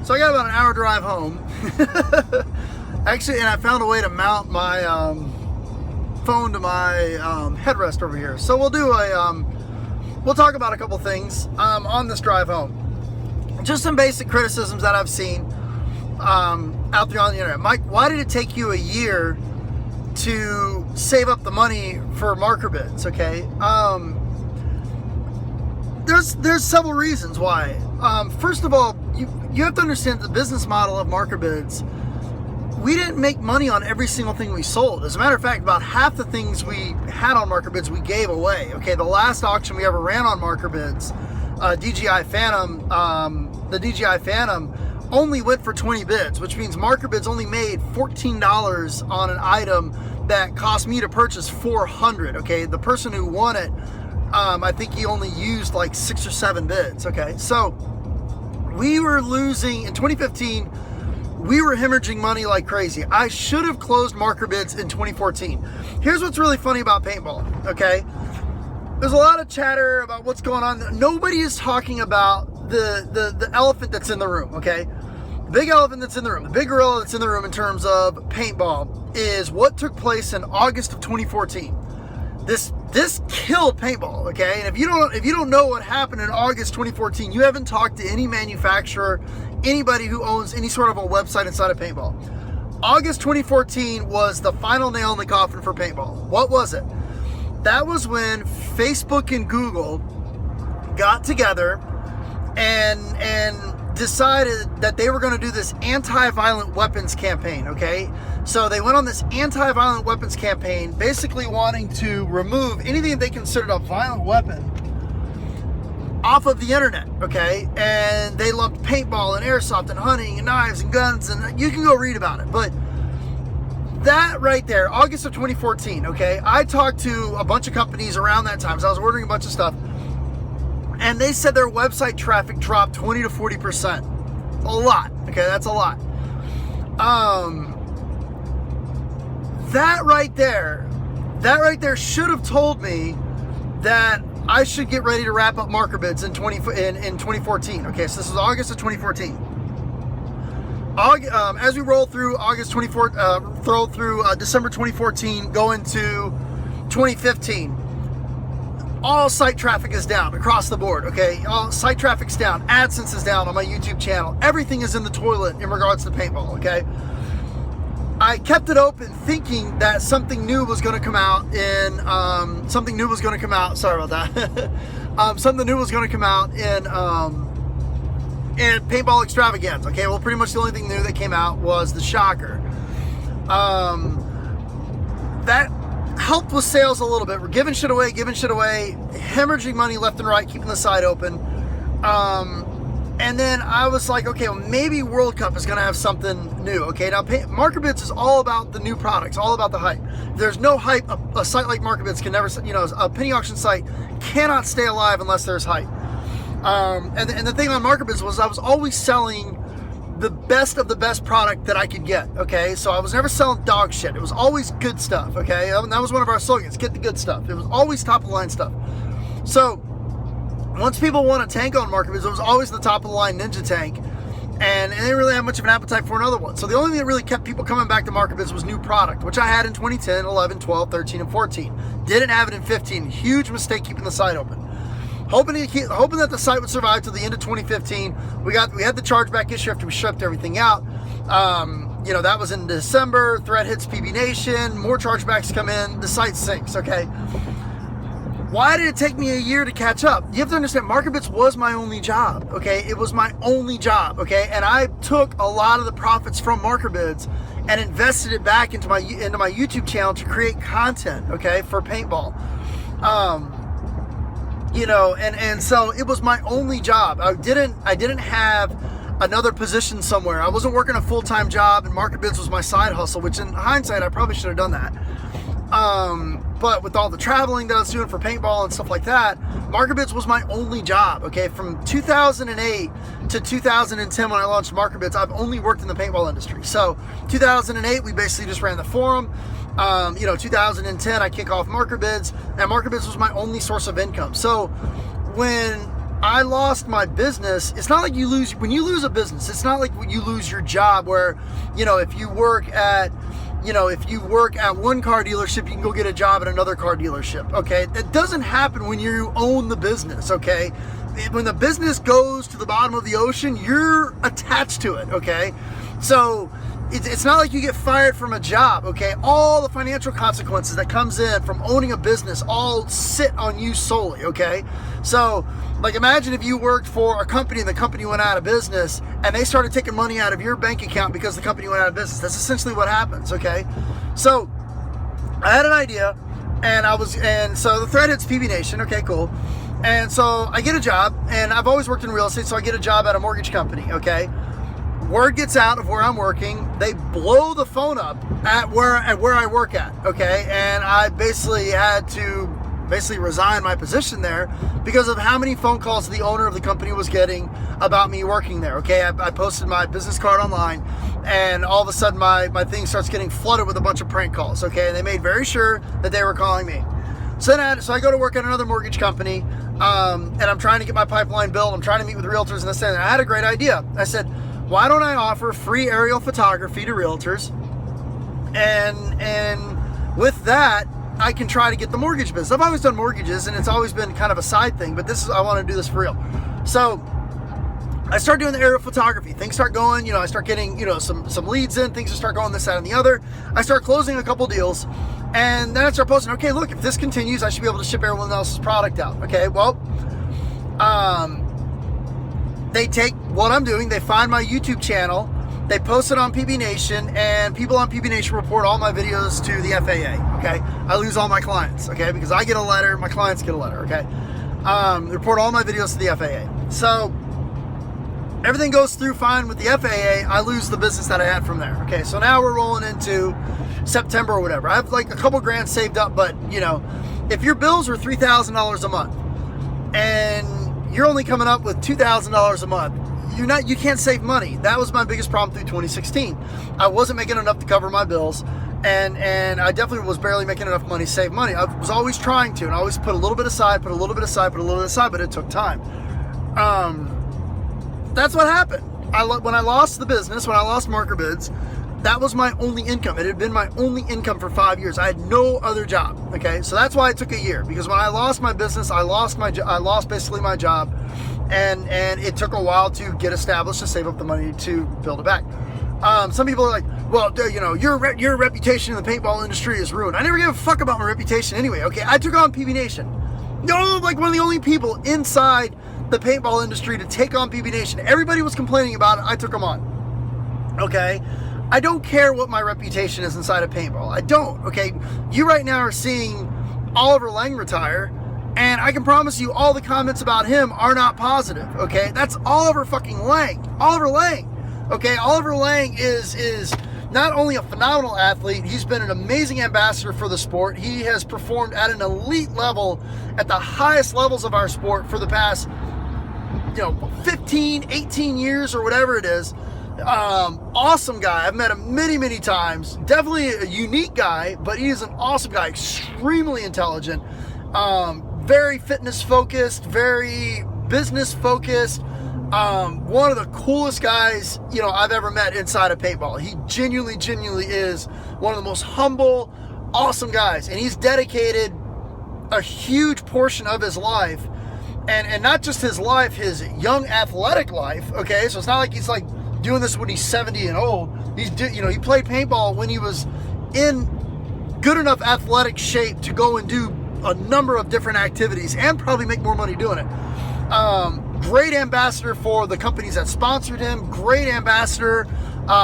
So I got about an hour drive home. Actually, and I found a way to mount my phone to my headrest over here. So we'll do we'll talk about a couple things on this drive home. Just some basic criticisms that I've seen out there on the internet. Mike, why did it take you a year to save up the money for marker bids? Okay, there's several reasons why. First of all, you have to understand the business model of marker bids. We didn't make money on every single thing we sold. As a matter of fact, about half the things we had on marker bids we gave away. Okay, the last auction we ever ran on marker bids, DJI Phantom, the DJI Phantom only went for 20 bids, which means marker bids only made $14 on an item that cost me to purchase $400. Okay, the person who won it, I think he only used like 6 or 7 bids. Okay, so we were losing in 2015. We were hemorrhaging money like crazy. I should have closed marker bids in 2014. Here's what's really funny about paintball, okay? There's a lot of chatter about what's going on. Nobody is talking about the elephant that's in the room, okay? The big elephant that's in the room, the big gorilla that's in the room in terms of paintball is what took place in August of 2014. This killed paintball, okay? And if you don't know what happened in August 2014, you haven't talked to any manufacturer, anybody who owns any sort of a website inside of paintball. August 2014 was the final nail in the coffin for paintball. What was it? That was when Facebook and Google got together and decided that they were going to do this anti-violent weapons campaign, okay? So they went on this anti-violent weapons campaign, basically wanting to remove anything that they considered a violent weapon off of the internet, okay? And they lumped paintball and airsoft and hunting and knives and guns, and you can go read about it. But that right there, August of 2014, okay? I talked to a bunch of companies around that time, so I was ordering a bunch of stuff, and they said their website traffic dropped 20 to 40%. A lot, okay? That's a lot. That right there should have told me that I should get ready to wrap up marker bids in 2014. Okay, so this is August of 2014. As we roll through December 2014, go into 2015, all site traffic is down across the board. Okay, all site traffic's down, AdSense is down on my YouTube channel. Everything is in the toilet in regards to paintball. Okay. I kept it open thinking that something new was going to come out sorry about that. Something new was going to come out in Paintball Extravaganza. Okay, well, pretty much the only thing new that came out was the Shocker. That helped with sales a little bit. We're giving shit away, hemorrhaging money left and right, keeping the site open. And then I was like, okay, well, maybe World Cup is going to have something new. Okay, now marker bids is all about the new products, all about the hype. If there's no hype, a site like marker bids can never, a penny auction site cannot stay alive unless there's hype. And the thing on marker bids was I was always selling the best of the best product that I could get. Okay, so I was never selling dog shit. It was always good stuff. Okay, that was one of our slogans: get the good stuff. It was always top of the line stuff. So once people want a tank on marker bids, it was always the top of the line Ninja tank, and they didn't really have much of an appetite for another one. So the only thing that really kept people coming back to marker bids was new product, which I had in 2010, 11, 12, 13, and 14. Didn't have it in 15. Huge mistake keeping the site open. Hoping that the site would survive till the end of 2015. We had the chargeback issue after we shipped everything out. That was in December. Threat hits PB Nation. More chargebacks come in. The site sinks. Okay. Why did it take me a year to catch up? You have to understand, marker bids was my only job, okay? It was my only job, okay? And I took a lot of the profits from marker bids and invested it back into my YouTube channel to create content, okay, for paintball. And so it was my only job. I didn't have another position somewhere. I wasn't working a full-time job, and marker bids was my side hustle, which in hindsight, I probably should have done that. But with all the traveling that I was doing for paintball and stuff like that, marker bids was my only job. Okay, from 2008 to 2010 when I launched marker bids, I've only worked in the paintball industry. So 2008, we basically just ran the forum. 2010, I kick off marker bids, and marker bids was my only source of income. So when I lost my business. It's not like when you lose a business, it's not like when you lose your job where, if you work at one car dealership, you can go get a job at another car dealership, okay? That doesn't happen when you own the business, okay? When the business goes to the bottom of the ocean, you're attached to it, okay? So it's not like you get fired from a job, okay? All the financial consequences that comes in from owning a business all sit on you solely, okay? So, like, imagine if you worked for a company and the company went out of business and they started taking money out of your bank account because the company went out of business. That's essentially what happens, okay? So, I had an idea, and so the thread hits PB Nation, okay, cool. And so I get a job, and I've always worked in real estate, so I get a job at a mortgage company, okay? Word gets out of where I'm working. They blow the phone up at where I work at, okay? And I basically had to resign my position there because of how many phone calls the owner of the company was getting about me working there, okay? I posted my business card online, and all of a sudden my thing starts getting flooded with a bunch of prank calls, okay? And they made very sure that they were calling me. So I go to work at another mortgage company, and I'm trying to get my pipeline built. I'm trying to meet with realtors and this and that. I had a great idea. I said, why don't I offer free aerial photography to realtors? And with that, I can try to get the mortgage business. I've always done mortgages, and it's always been kind of a side thing, but I want to do this for real. So I start doing the aerial photography. Things start going, I start getting, some leads in. Things start going this, that, and the other. I start closing a couple deals, and then I start posting, okay, look, if this continues, I should be able to ship everyone else's product out. Okay, well, they take what I'm doing, they find my YouTube channel, they post it on PB Nation, and people on PB Nation report all my videos to the FAA, okay? I lose all my clients, okay? Because I get a letter, my clients get a letter, okay? Report all my videos to the FAA. So everything goes through fine with the FAA. I lose the business that I had from there, okay? So now we're rolling into September or whatever. I have like a couple grand saved up, but if your bills are $3,000 a month and you're only coming up with $2,000 a month, you can't save money. That was my biggest problem through 2016. I wasn't making enough to cover my bills, and I definitely was barely making enough money to save money. I was always trying to, and I always put a little bit aside, but it took time. That's what happened. When I lost the business, when I lost Marker Bids, that was my only income. It had been my only income for 5 years. I had no other job. Okay, so that's why it took a year, because when I lost my business, I lost basically my job, and it took a while to get established, to save up the money to build it back. Some people are like, well, your reputation in the paintball industry is ruined. I never gave a fuck about my reputation anyway. Okay, I took on PB Nation. No, like one of the only people inside the paintball industry to take on PB Nation. Everybody was complaining about it. I took them on. Okay. I don't care what my reputation is inside of paintball. I don't, okay? You right now are seeing Oliver Lang retire, and I can promise you all the comments about him are not positive, okay? That's Oliver fucking Lang. Oliver Lang, okay? Oliver Lang is not only a phenomenal athlete, he's been an amazing ambassador for the sport. He has performed at an elite level, at the highest levels of our sport for the past, 15, 18 years or whatever it is. Awesome guy. I've met him many, many times. Definitely a unique guy, but he is an awesome guy. Extremely intelligent. Very fitness focused. Very business focused. One of the coolest guys, I've ever met inside of paintball. He genuinely is one of the most humble, awesome guys. And he's dedicated a huge portion of his life, and not just his life, his young athletic life. Okay, so it's not like he's like doing this when he's 70 and old. He played paintball when he was in good enough athletic shape to go and do a number of different activities and probably make more money doing it. Great ambassador for the companies that sponsored him. Great ambassador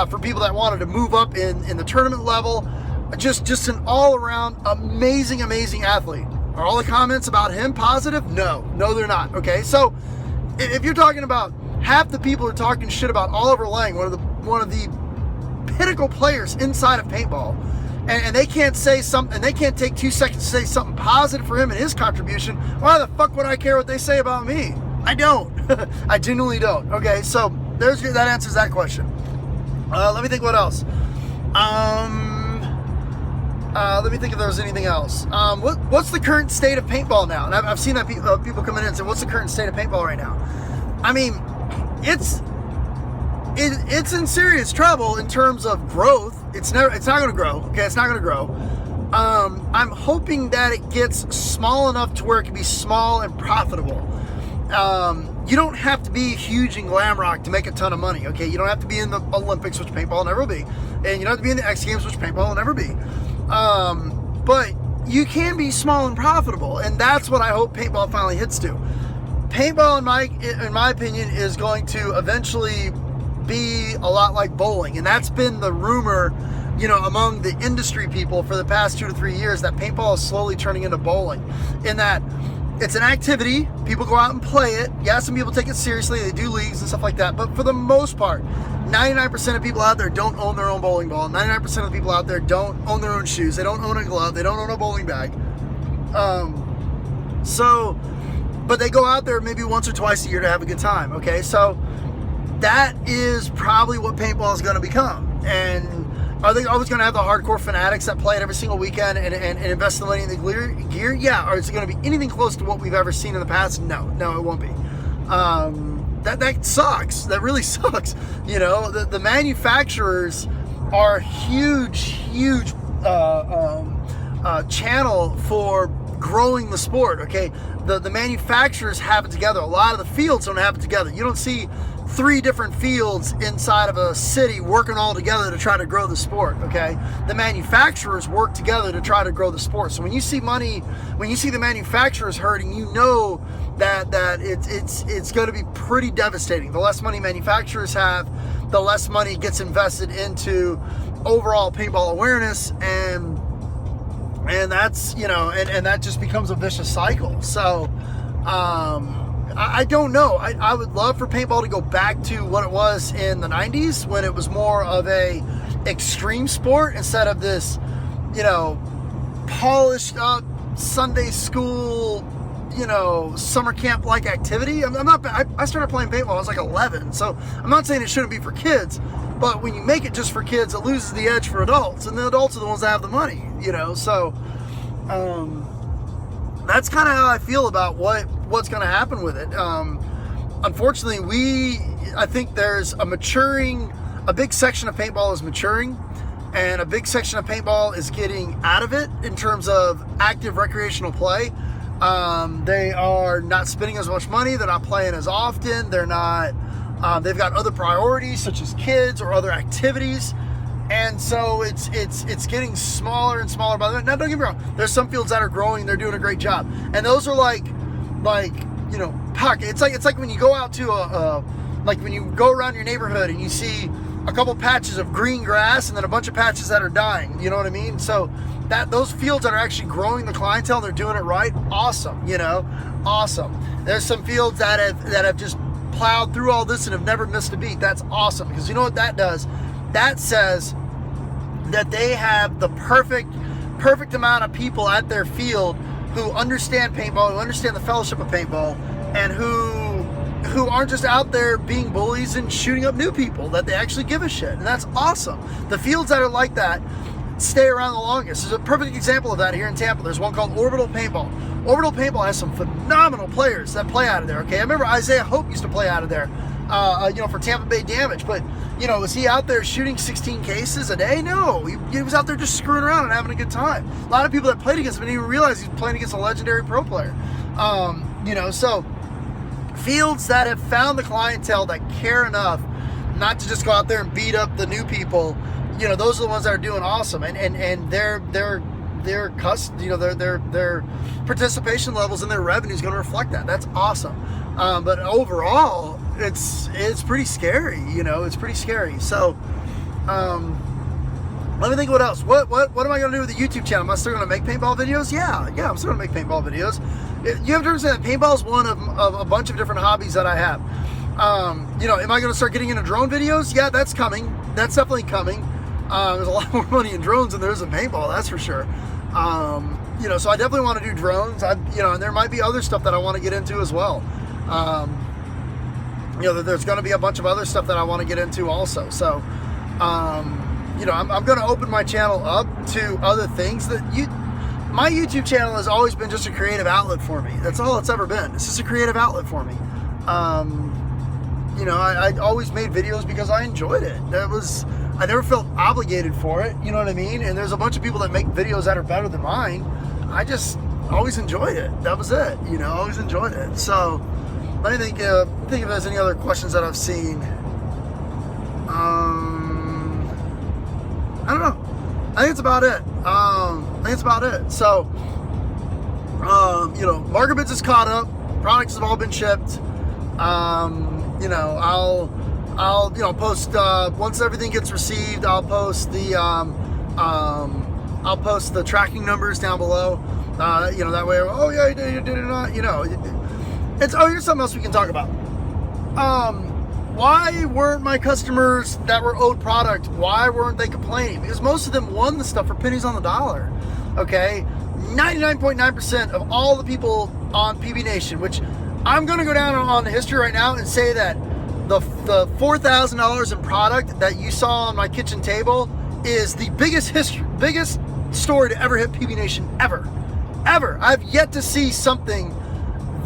for people that wanted to move up in the tournament level. Just an all-around amazing athlete. Are all the comments about him positive? No, they're not. Okay, so if you're talking about half the people are talking shit about Oliver Lang, one of the pinnacle players inside of paintball, and they can't say something, and they can't take 2 seconds to say something positive for him and his contribution. Why the fuck would I care what they say about me? I don't. I genuinely don't. Okay, so that answers that question. Let me think what else. Let me think if there was anything else. What's the current state of paintball now? And I've seen that people come in and say, what's the current state of paintball right now? I mean, it's in serious trouble in terms of growth. It's not going to grow. Okay, it's not going to grow. I'm hoping that it gets small enough to where it can be small and profitable. You don't have to be huge in glam rock to make a ton of money. Okay, you don't have to be in the Olympics, which paintball will never be, and you don't have to be in the X Games, which paintball will never be. But you can be small and profitable, and that's what I hope paintball finally hits to. Paintball, in my opinion, is going to eventually be a lot like bowling, and that's been the rumor, among the industry people for the past 2 to 3 years, that paintball is slowly turning into bowling, in that it's an activity. People go out and play it. Yeah, some people take it seriously. They do leagues and stuff like that. But for the most part, 99% of people out there don't own their own bowling ball. 99% of the people out there don't own their own shoes. They don't own a glove. They don't own a bowling bag. But they go out there maybe once or twice a year to have a good time. Okay, so that is probably what paintball is going to become. And are they always going to have the hardcore fanatics that play it every single weekend and invest the money in the gear? Yeah. Or is it going to be anything close to what we've ever seen in the past? No, it won't be. That sucks. That really sucks. The manufacturers are huge channel for growing the sport. Okay, the manufacturers have it together. A lot of the fields don't have it together. You don't see 3 different fields inside of a city working all together to try to grow the sport. Okay, the manufacturers work together to try to grow the sport. So when you see the manufacturers hurting, that it's going to be pretty devastating. The less money manufacturers have, the less money gets invested into overall paintball awareness, and that's and that just becomes a vicious cycle. So I don't know. I would love for paintball to go back to what it was in the 90s, when it was more of a extreme sport instead of this, polished up Sunday school, summer camp like activity. I started playing paintball when I was like 11, so I'm not saying it shouldn't be for kids, but when you make it just for kids, it loses the edge for adults, and the adults are the ones that have the money, so that's kind of how I feel about what's going to happen with it. Unfortunately, I think there's a big section of paintball is maturing, and a big section of paintball is getting out of it in terms of active recreational play. They are not spending as much money. They're not playing as often. They're not. They've got other priorities such as kids or other activities, and so it's getting smaller and smaller. By the way, now don't get me wrong. There's some fields that are growing. They're doing a great job, and those are like pocket. It's like when you go out to when you go around your neighborhood and you see a couple patches of green grass and then a bunch of patches that are dying. You know what I mean? So those fields that are actually growing the clientele, they're doing it right. Awesome. Awesome. There's some fields that have just plowed through all this and have never missed a beat. That's awesome, because you know what that does? That says that they have the perfect amount of people at their field who understand paintball, who understand the fellowship of paintball, and who aren't just out there being bullies and shooting up new people, that they actually give a shit. And that's awesome. The fields that are like that stay around the longest. There's a perfect example of that here in Tampa. There's one called Orbital Paintball. Orbital Paintball has some phenomenal players that play out of there. Okay, I remember Isaiah Hope used to play out of there, for Tampa Bay Damage. But was he out there shooting 16 cases a day? No, he was out there just screwing around and having a good time. A lot of people that played against him didn't even realize he was playing against a legendary pro player. So fields that have found the clientele that care enough not to just go out there and beat up the new people, those are the ones that are doing awesome, and their participation levels and their revenue is going to reflect that. That's awesome. But overall, it's pretty scary. It's pretty scary. So let me think what else. What am I going to do with the YouTube channel? Am I still going to make paintball videos? Yeah, I'm still going to make paintball videos. You have to understand that paintball is one of a bunch of different hobbies that I have. Am I going to start getting into drone videos? Yeah, that's coming. That's definitely coming. There's a lot more money in drones than there is in paintball, that's for sure. So I definitely want to do drones. And there might be other stuff that I want to get into as well. There's going to be a bunch of other stuff that I want to get into also. So, I'm going to open my channel up to other things my YouTube channel has always been just a creative outlet for me. That's all it's ever been. It's just a creative outlet for me. I always made videos because I enjoyed it. I never felt obligated for it. You know what I mean? And there's a bunch of people that make videos that are better than mine. I just always enjoyed it. That was it. Always enjoyed it. So let me think if there's any other questions that I've seen. I don't know. I think it's about it. So, market bids is caught up. Products have all been shipped. I'll post once everything gets received. I'll post the tracking numbers down below. That way. Oh yeah, you did it not. Here's something else we can talk about. Why weren't my customers that were owed product, why weren't they complaining? Because most of them won the stuff for pennies on the dollar, okay? 99.9% of all the people on PB Nation, which I'm going to go down on history right now and say that the $4,000 in product that you saw on my kitchen table is the biggest story to ever hit PB Nation ever. I've yet to see something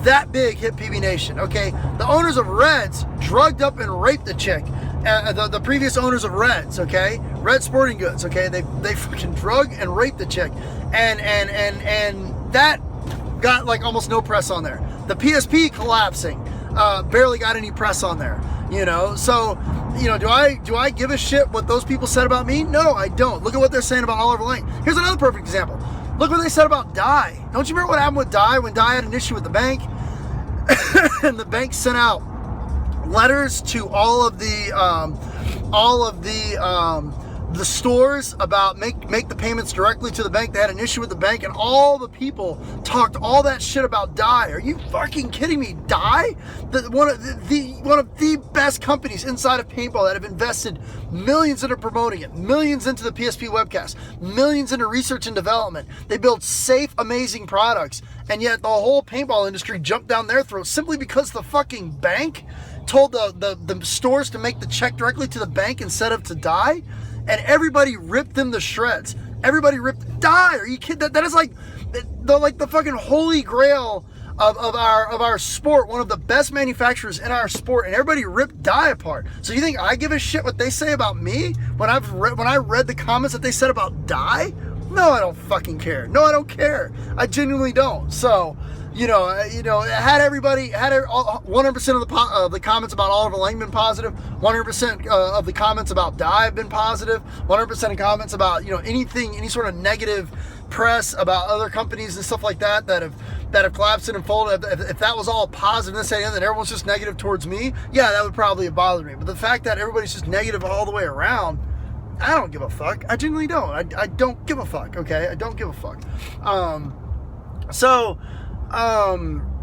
that big hit PB Nation, okay? The owners of Reds drugged up and raped the chick. The previous owners of Reds, okay? Red Sporting Goods, okay? They fucking drugged and raped the chick. And that got like almost no press on there. The PSP collapsing, barely got any press on there, So, do I give a shit what those people said about me? No, I don't. Look at what they're saying about Oliver Lane. Here's another perfect example. Look what they said about Dye. Don't you remember what happened with Dye when Dye had an issue with the bank? And the bank sent out letters to all of the stores about make the payments directly to the bank. They had an issue with the bank, and all the people talked all that shit about Dye. Are you fucking kidding me? Dye, one of the best companies inside of paintball that have invested millions into promoting it, millions into the PSP webcast, millions into research and development. They build safe, amazing products, and yet the whole paintball industry jumped down their throats simply because the fucking bank told the stores to make the check directly to the bank instead of to Dye. And everybody ripped them to shreds. Everybody ripped Dye. Are you kidding? That is like the fucking holy grail of our sport. One of the best manufacturers in our sport, and everybody ripped Dye apart. So you think I give a shit what they say about me when I read the comments that they said about Dye? No, I don't fucking care. No, I don't care. I genuinely don't. So, had 100% of the comments about Oliver Lane been positive, 100% of the comments about Dye have been positive, 100% of comments about any sort of negative press about other companies and stuff like that have collapsed and folded. If that was all positive, and then everyone's just negative towards me, yeah, that would probably have bothered me. But the fact that everybody's just negative all the way around, I don't give a fuck. I genuinely don't. I don't give a fuck, okay? I don't give a fuck.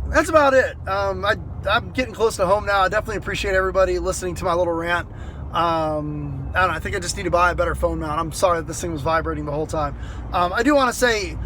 That's about it. I'm getting close to home now. I definitely appreciate everybody listening to my little rant. I don't know. I think I just need to buy a better phone mount. I'm sorry that this thing was vibrating the whole time. I do want to say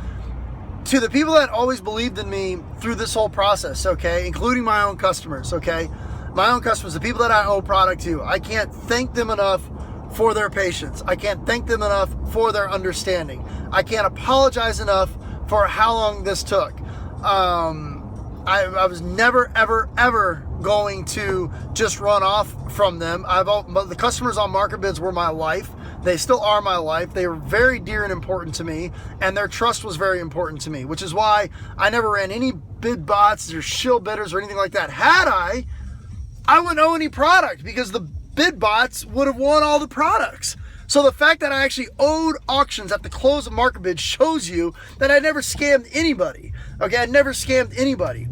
to the people that always believed in me through this whole process, okay, including my own customers, okay, my own customers, the people that I owe product to, I can't thank them enough for their patience. I can't thank them enough for their understanding. I can't apologize enough for how long this took. I was never, ever, ever going to just run off from them. The customers on Market Bids were my life. They still are my life. They were very dear and important to me, and their trust was very important to me, which is why I never ran any bid bots or shill bidders or anything like that. Had I wouldn't owe any product because the bid bots would have won all the products. So the fact that I actually owed auctions at the close of Market Bid shows you that I never scammed anybody. Okay, I never scammed anybody.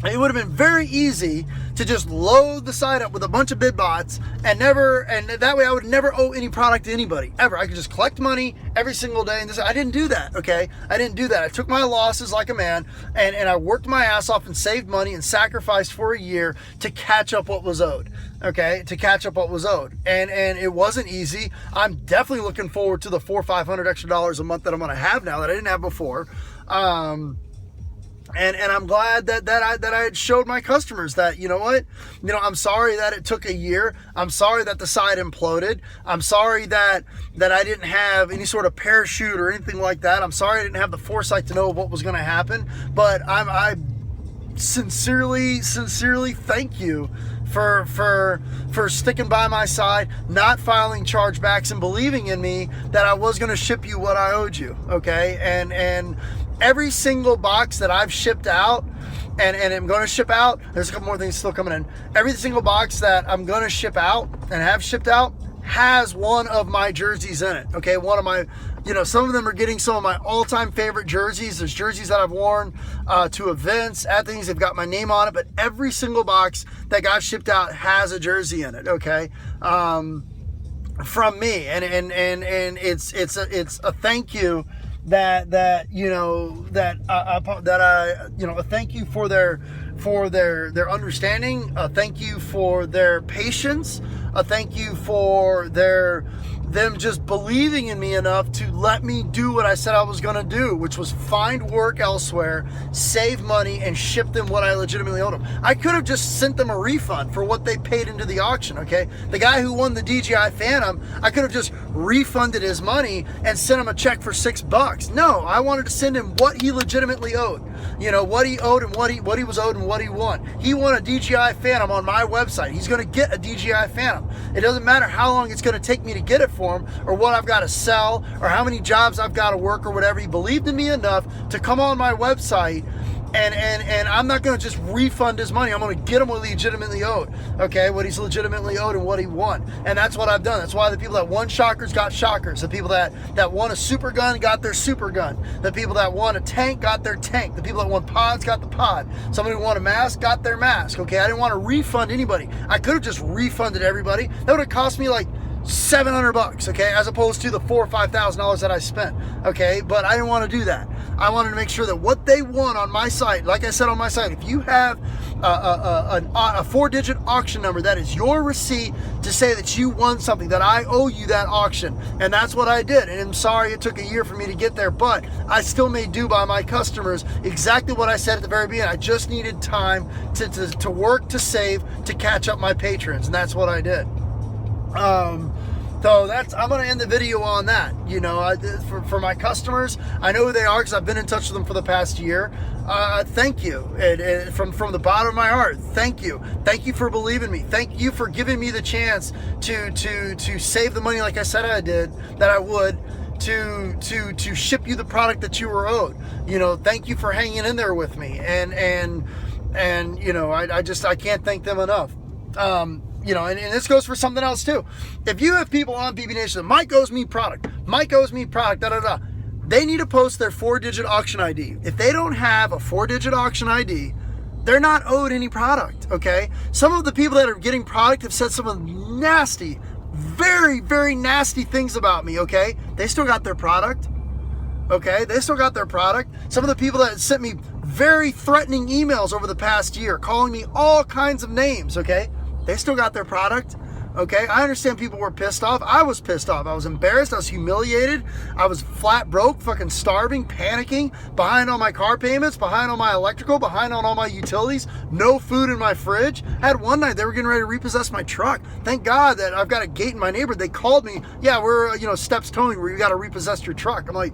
It would have been very easy to just load the site up with a bunch of bid bots and that way I would never owe any product to anybody, ever. I could just collect money every single day. And I didn't do that, okay? I didn't do that. I took my losses like a man and I worked my ass off and saved money and sacrificed for a year to catch up what was owed, okay? To catch up what was owed. And it wasn't easy. I'm definitely looking forward to the $400 or $500 extra a month that I'm going to have now that I didn't have before. And I'm glad that I had showed my customers that, you know what, I'm sorry that it took a year. I'm sorry that the site imploded. I'm sorry that I didn't have any sort of parachute or anything like that. I'm sorry I didn't have the foresight to know what was going to happen. But I sincerely thank you for sticking by my side, not filing chargebacks, and believing in me that I was going to ship you what I owed you. Okay, and every single box that I've shipped out and am going to ship out, there's a couple more things still coming in. Every single box that I'm going to ship out and have shipped out has one of my jerseys in it. Okay, one of my, some of them are getting some of my all-time favorite jerseys. There's jerseys that I've worn to events, at things. They've got my name on it, but every single box that got shipped out has a jersey in it. Okay, from me, and it's a thank you. That a thank you for their understanding, a thank you for their patience, a thank you for them just believing in me enough to let me do what I said I was going to do, which was find work elsewhere, save money, and ship them what I legitimately owed them. I could have just sent them a refund for what they paid into the auction, okay? The guy who won the DJI Phantom, I could have just refunded his money and sent him a check for $6. No, I wanted to send him what he legitimately owed. What he owed and what he was owed and what he won. He won a DJI Phantom on my website. He's going to get a DJI Phantom. It doesn't matter how long it's going to take me to get it for him, or what I've got to sell, or how many jobs I've got to work, or whatever. He believed in me enough to come on my website, and I'm not going to just refund his money. I'm going to get him what he legitimately owed, okay? What he's legitimately owed and what he won. And that's what I've done. That's why the people that won shockers got shockers. The people that won a super gun got their super gun. The people that won a tank got their tank. The people that won pods got the pod. Somebody who won a mask got their mask, okay? I didn't want to refund anybody. I could have just refunded everybody. That would have cost me like $700, okay, as opposed to the $4,000 or $5,000 that I spent, okay? But I didn't want to do that. I wanted to make sure that what they won on my site, like I said on my site, if you have a 4-digit auction number, that is your receipt to say that you won something, that I owe you that auction. And that's what I did. And I'm sorry it took a year for me to get there, but I still made do by my customers exactly what I said at the very beginning. I just needed time to work, to save, to catch up my patrons, and that's what I did. So I'm going to end the video on that. For my customers, I know who they are because I've been in touch with them for the past year. Thank you. And from the bottom of my heart, thank you. Thank you for believing me. Thank you for giving me the chance to save the money like I said I did, that I would, to ship you the product that you were owed. Thank you for hanging in there with me. And I can't thank them enough. And this goes for something else too. If you have people on BB Nation, Mike owes me product, they need to post their 4-digit auction ID. If they don't have a 4-digit auction ID, they're not owed any product, okay? Some of the people that are getting product have said some of the nasty, very, very nasty things about me, okay? They still got their product, okay? They still got their product. Some of the people that sent me very threatening emails over the past year, calling me all kinds of names, okay? They still got their product, okay? I understand people were pissed off. I was pissed off. I was embarrassed. I was humiliated. I was flat broke, fucking starving, panicking, behind on my car payments, behind on my electrical, behind on all my utilities, no food in my fridge. I had one night they were getting ready to repossess my truck. Thank God that I've got a gate in my neighborhood. They called me, yeah, we're, Steps Towing, where you got to repossess your truck. I'm like,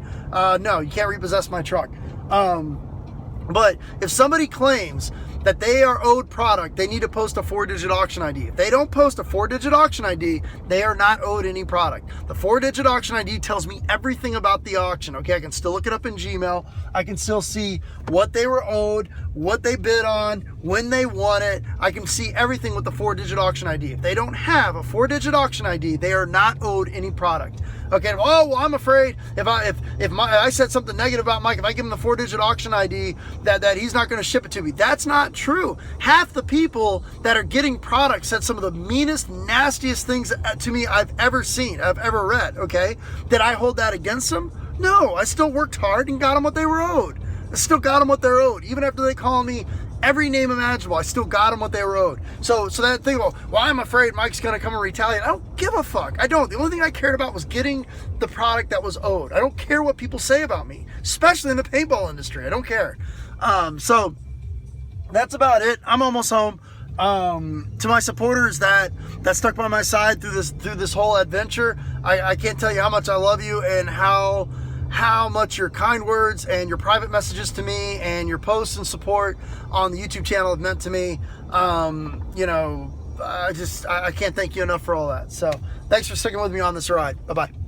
no, you can't repossess my truck. But if somebody claims that they are owed product, they need to post a 4-digit auction ID. If they don't post a 4-digit auction ID, they are not owed any product. The 4-digit auction ID tells me everything about the auction, okay? I can still look it up in Gmail. I can still see what they were owed, what they bid on, when they won it. I can see everything with the 4-digit auction ID. If they don't have a 4-digit auction ID, they are not owed any product. Okay, oh, well, I'm afraid if I said something negative about Mike, if I give him the 4-digit auction ID, that he's not going to ship it to me. That's not true. Half the people that are getting products said some of the meanest, nastiest things to me I've ever seen, I've ever read, okay? Did I hold that against them? No, I still worked hard and got them what they were owed. I still got them what they're owed, even after they call me every name imaginable. I still got them what they were owed. So that thing about, well, I'm afraid Mike's going to come and retaliate. I don't give a fuck. I don't. The only thing I cared about was getting the product that was owed. I don't care what people say about me, especially in the paintball industry. I don't care. So that's about it. I'm almost home. To my supporters that stuck by my side through this whole adventure, I can't tell you how much I love you and how much your kind words and your private messages to me and your posts and support on the YouTube channel have meant to me. You know, I can't thank you enough for all that. So thanks for sticking with me on this ride. Bye-bye.